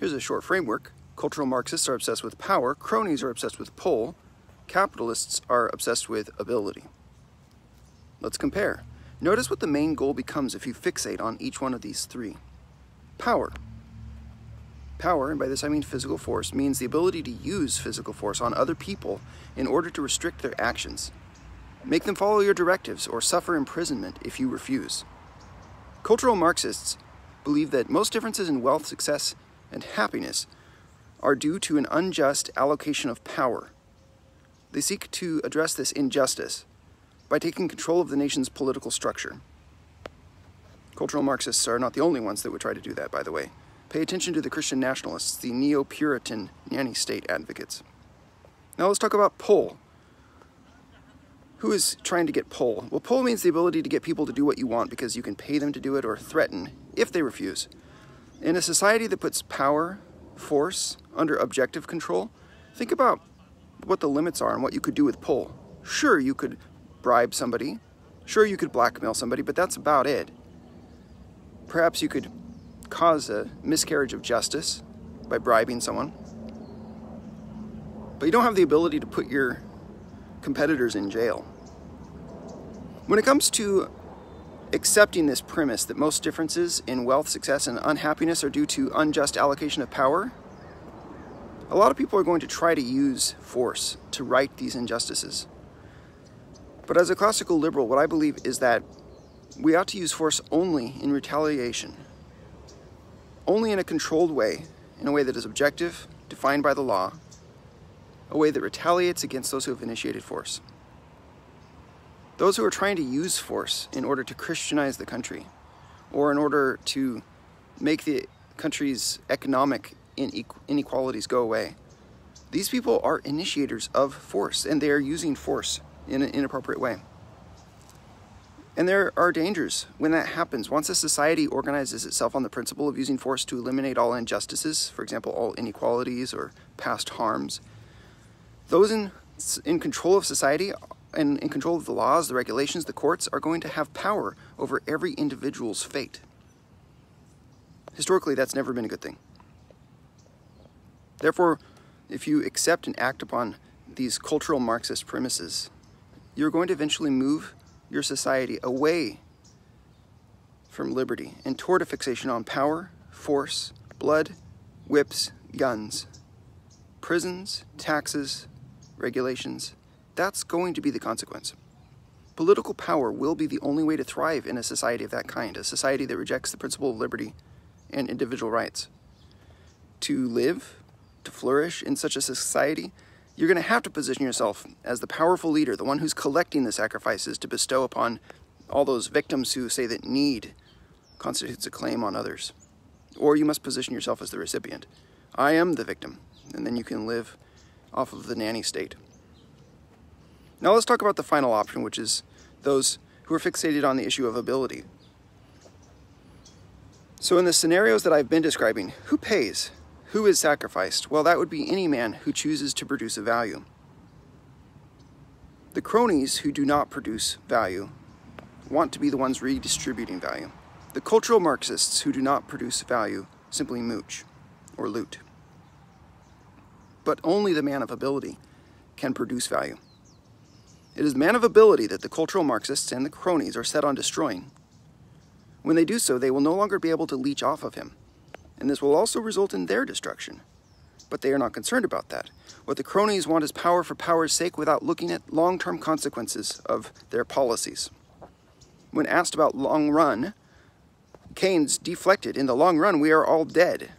Here's a short framework. Cultural Marxists are obsessed with power, cronies are obsessed with pull, capitalists are obsessed with ability. Let's compare. Notice what the main goal becomes if you fixate on each one of these three. Power. Power, and by this I mean physical force, means the ability to use physical force on other people in order to restrict their actions. Make them follow your directives or suffer imprisonment if you refuse. Cultural Marxists believe that most differences in wealth, success, and happiness are due to an unjust allocation of power. They seek to address this injustice by taking control of the nation's political structure. Cultural Marxists are not the only ones that would try to do that, by the way. Pay attention to the Christian nationalists, the neo-Puritan nanny state advocates. Now let's talk about pull. Who is trying to get pull? Well, pull means the ability to get people to do what you want because you can pay them to do it or threaten if they refuse. In a society that puts power, force, under objective control, think about what the limits are and what you could do with pull. Sure, you could bribe somebody. Sure, you could blackmail somebody, but that's about it. Perhaps you could cause a miscarriage of justice by bribing someone. But you don't have the ability to put your competitors in jail. When it comes to accepting this premise that most differences in wealth, success, and unhappiness are due to unjust allocation of power, a lot of people are going to try to use force to right these injustices. But as a classical liberal, what I believe is that we ought to use force only in retaliation, only in a controlled way, in a way that is objective, defined by the law, a way that retaliates against those who have initiated force. Those who are trying to use force in order to Christianize the country, or in order to make the country's economic inequalities go away, these people are initiators of force, and they are using force in an inappropriate way. And there are dangers when that happens. Once a society organizes itself on the principle of using force to eliminate all injustices, for example, all inequalities or past harms, those in control of society and in control of the laws, the regulations, the courts are going to have power over every individual's fate. Historically, that's never been a good thing. Therefore, if you accept and act upon these cultural Marxist premises, you're going to eventually move your society away from liberty and toward a fixation on power, force, blood, whips, guns, prisons, taxes, regulations. That's going to be the consequence. Political power will be the only way to thrive in a society of that kind, a society that rejects the principle of liberty and individual rights. To live, to flourish in such a society, you're going to have to position yourself as the powerful leader, the one who's collecting the sacrifices to bestow upon all those victims who say that need constitutes a claim on others. Or you must position yourself as the recipient. I am the victim, and then you can live off of the nanny state. Now let's talk about the final option, which is those who are fixated on the issue of ability. So in the scenarios that I've been describing, who pays? Who is sacrificed? Well, that would be any man who chooses to produce a value. The cronies who do not produce value want to be the ones redistributing value. The cultural Marxists who do not produce value simply mooch or loot. But only the man of ability can produce value. It is the man of ability that the cultural Marxists and the cronies are set on destroying. When they do so, they will no longer be able to leech off of him, and this will also result in their destruction. But they are not concerned about that. What the cronies want is power for power's sake without looking at long-term consequences of their policies. When asked about long run, Keynes deflected, "In the long run, we are all dead."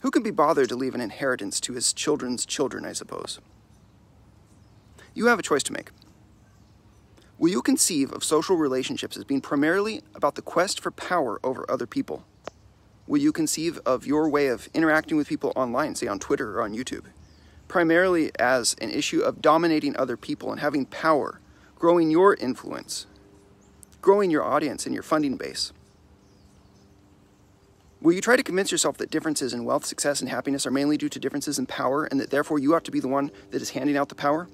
Who can be bothered to leave an inheritance to his children's children, I suppose? You have a choice to make. Will you conceive of social relationships as being primarily about the quest for power over other people? Will you conceive of your way of interacting with people online, say on Twitter or on YouTube, primarily as an issue of dominating other people and having power, growing your influence, growing your audience and your funding base? Will you try to convince yourself that differences in wealth, success, and happiness are mainly due to differences in power and that therefore you ought to be the one that is handing out the power?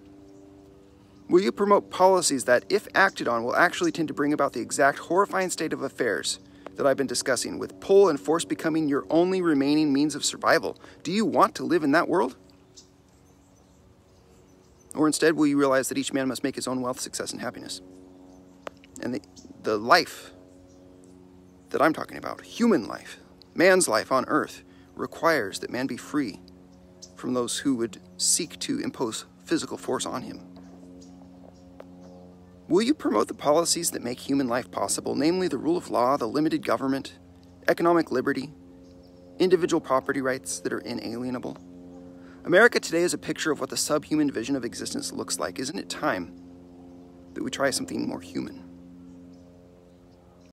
Will you promote policies that, if acted on, will actually tend to bring about the exact horrifying state of affairs that I've been discussing, with pull and force becoming your only remaining means of survival? Do you want to live in that world? Or instead, will you realize that each man must make his own wealth, success, and happiness? And the life that I'm talking about, human life, man's life on earth, requires that man be free from those who would seek to impose physical force on him. Will you promote the policies that make human life possible, namely the rule of law, the limited government, economic liberty, individual property rights that are inalienable? America today is a picture of what the subhuman vision of existence looks like. Isn't it time that we try something more human?